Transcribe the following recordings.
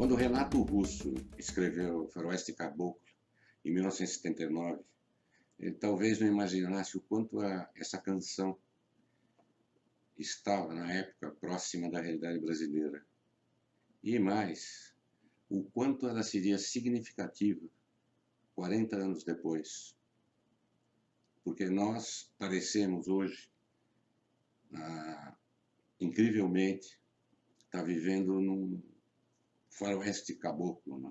Quando Renato Russo escreveu Faroeste Caboclo, em 1979, ele talvez não imaginasse o quanto essa canção estava, na época, próxima da realidade brasileira. E mais, o quanto ela seria significativa 40 anos depois. Porque nós parecemos hoje, incrivelmente, estar vivendo num faroeste caboclo, né?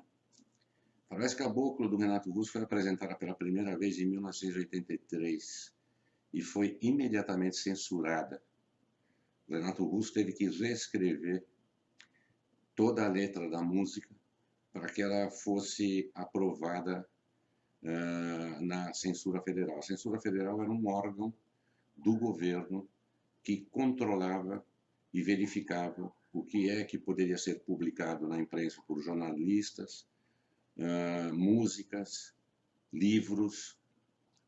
Faroeste Caboclo, do Renato Russo, foi apresentada pela primeira vez em 1983 e foi imediatamente censurada. O Renato Russo teve que reescrever toda a letra da música para que ela fosse aprovada na censura federal. A censura federal era um órgão do governo que controlava e verificava o que é que poderia ser publicado na imprensa por jornalistas, músicas, livros,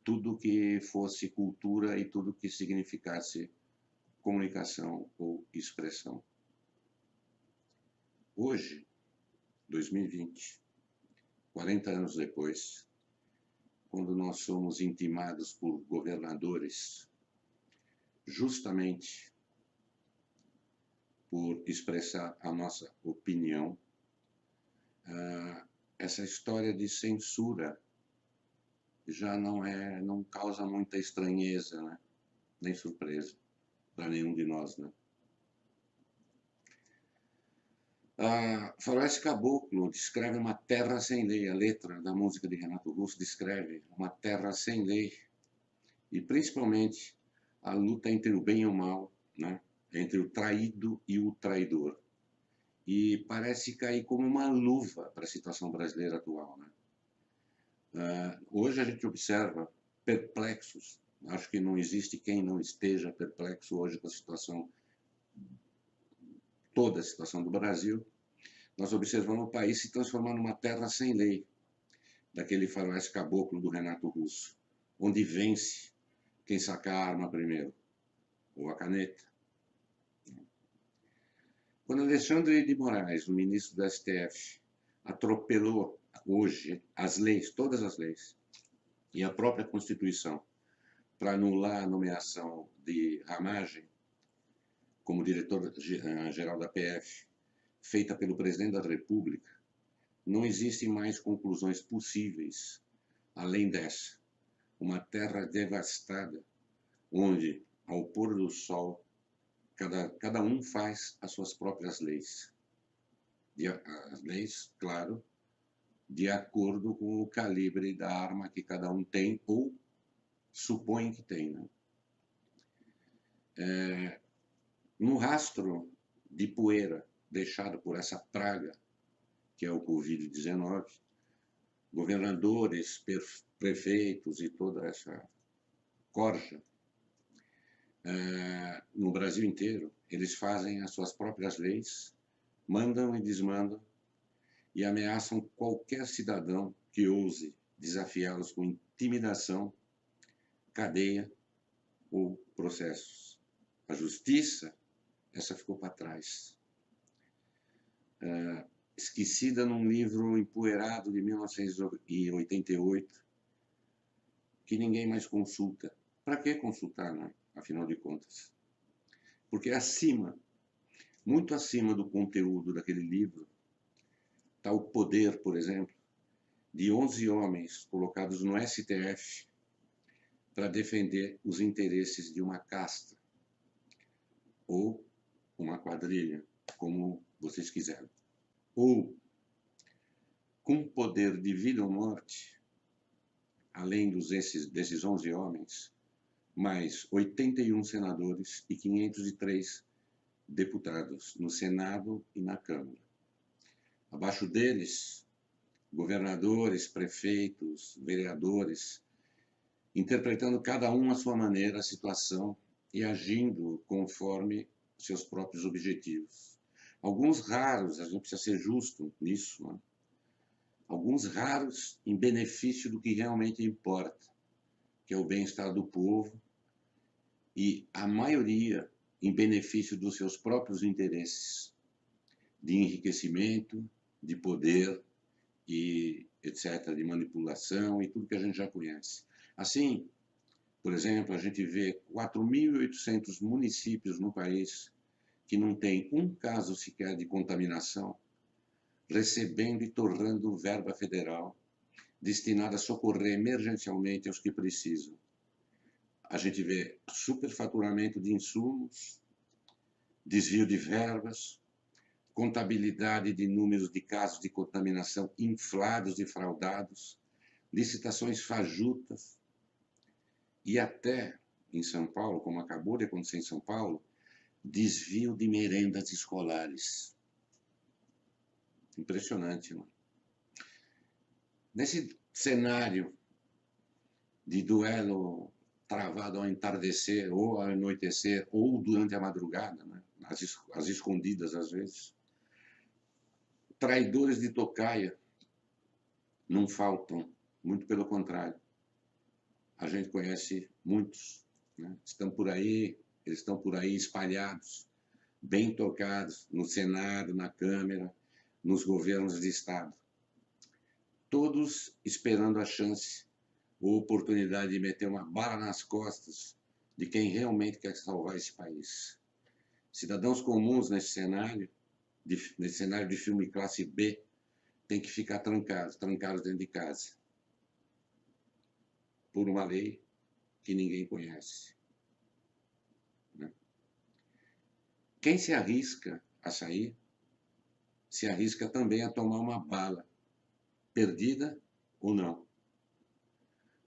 tudo que fosse cultura e tudo que significasse comunicação ou expressão. Hoje, 2020, 40 anos depois, quando nós somos intimados por governadores justamente por expressar a nossa opinião, essa história de censura já não causa muita estranheza, né? Nem surpresa para nenhum de nós, né? Faroeste Caboclo descreve uma terra sem lei. A letra da música de Renato Russo descreve uma terra sem lei e principalmente a luta entre o bem e o mal, né? Entre o traído e o traidor. E parece cair como uma luva para a situação brasileira atual, né? Hoje a gente observa perplexos. Acho que não existe quem não esteja perplexo hoje com a situação, toda a situação do Brasil. Nós observamos o país se transformar numa terra sem lei, daquele faroeste caboclo do Renato Russo, onde vence quem sacar a arma primeiro, ou a caneta. Quando Alexandre de Moraes, o ministro do STF, atropelou hoje as leis, todas as leis, e a própria Constituição, para anular a nomeação de Ramagem como diretor-geral da PF, feita pelo presidente da República, não existem mais conclusões possíveis além dessa. Uma terra devastada, onde, ao pôr do sol, cada um faz as suas próprias leis. As leis, claro, de acordo com o calibre da arma que cada um tem ou supõe que tem, né? No rastro de poeira deixado por essa praga, que é o Covid-19, governadores, prefeitos e toda essa corja, no Brasil inteiro, eles fazem as suas próprias leis, mandam e desmandam e ameaçam qualquer cidadão que ouse desafiá-los com intimidação, cadeia ou processos. A justiça, essa ficou para trás. Esquecida num livro empoeirado de 1988, que ninguém mais consulta. Para que consultar, né? Afinal de contas? Porque acima, muito acima do conteúdo daquele livro, está o poder, por exemplo, de 11 homens colocados no STF para defender os interesses de uma casta ou uma quadrilha, como vocês quiserem. Ou, com poder de vida ou morte, além desses 11 homens, mais 81 senadores e 503 deputados no Senado e na Câmara. Abaixo deles, governadores, prefeitos, vereadores, interpretando cada um à sua maneira a situação e agindo conforme seus próprios objetivos. Alguns raros, a gente precisa ser justo nisso, né? Alguns raros em benefício do que realmente importa, que é o bem-estar do povo, e a maioria em benefício dos seus próprios interesses de enriquecimento de poder e etc., de manipulação e tudo que a gente já conhece. Assim, por exemplo, a gente vê 4.800 municípios no país que não tem um caso sequer de contaminação, recebendo e torrando verba federal destinada a socorrer emergencialmente aos que precisam. A gente vê superfaturamento de insumos, desvio de verbas, contabilidade de números de casos de contaminação inflados e fraudados, licitações fajutas e até, em São Paulo, como acabou de acontecer em São Paulo, desvio de merendas escolares. Impressionante, não? Nesse cenário de duelo travado ao entardecer, ou ao anoitecer, ou durante a madrugada, né? Às escondidas às vezes, traidores de tocaia não faltam, muito pelo contrário. A gente conhece muitos, né? Eles estão por aí espalhados, bem tocados no Senado, na Câmara, nos governos de Estado. Todos esperando a chance ou oportunidade de meter uma bala nas costas de quem realmente quer salvar esse país. Cidadãos comuns nesse cenário de filme classe B, tem que ficar trancados dentro de casa, por uma lei que ninguém conhece. Né? Quem se arrisca a sair, se arrisca também a tomar uma bala, perdida ou não.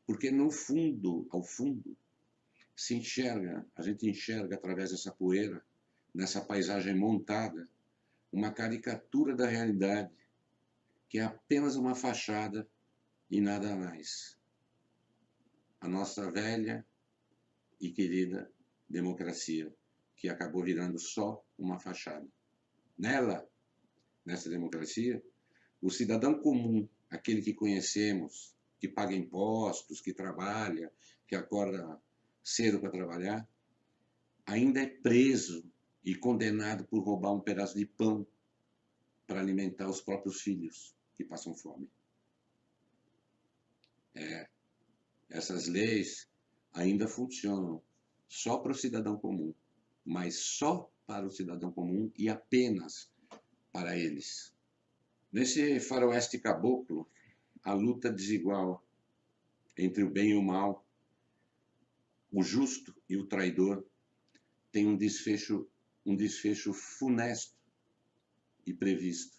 Porque no fundo, ao fundo, a gente enxerga através dessa poeira, nessa paisagem montada, uma caricatura da realidade, que é apenas uma fachada e nada mais. A nossa velha e querida democracia, que acabou virando só uma fachada. Nessa democracia, o cidadão comum, aquele que conhecemos, que paga impostos, que trabalha, que acorda cedo para trabalhar, ainda é preso e condenado por roubar um pedaço de pão para alimentar os próprios filhos que passam fome. Essas leis ainda funcionam só para o cidadão comum, mas só para o cidadão comum e apenas para eles. Nesse faroeste caboclo, a luta desigual entre o bem e o mal, o justo e o traidor, tem um desfecho funesto e previsto.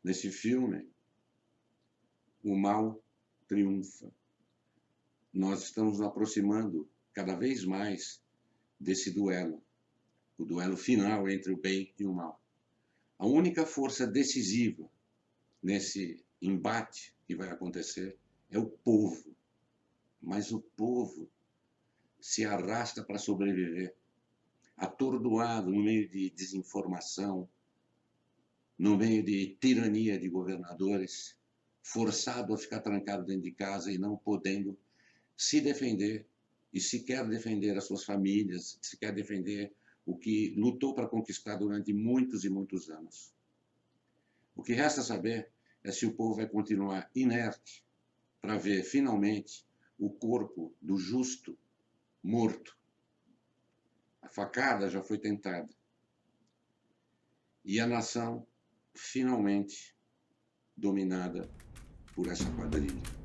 Nesse filme, o mal triunfa. Nós estamos nos aproximando cada vez mais desse duelo, o duelo final entre o bem e o mal. A única força decisiva nesse embate que vai acontecer é o povo. Mas o povo se arrasta para sobreviver, atordoado no meio de desinformação, no meio de tirania de governadores, forçado a ficar trancado dentro de casa e não podendo se defender, e se quer defender as suas famílias, se quer defender o que lutou para conquistar durante muitos e muitos anos. O que resta saber é se o povo vai continuar inerte para ver, finalmente, o corpo do justo morto. A facada já foi tentada. E a nação, finalmente, dominada por essa quadrilha.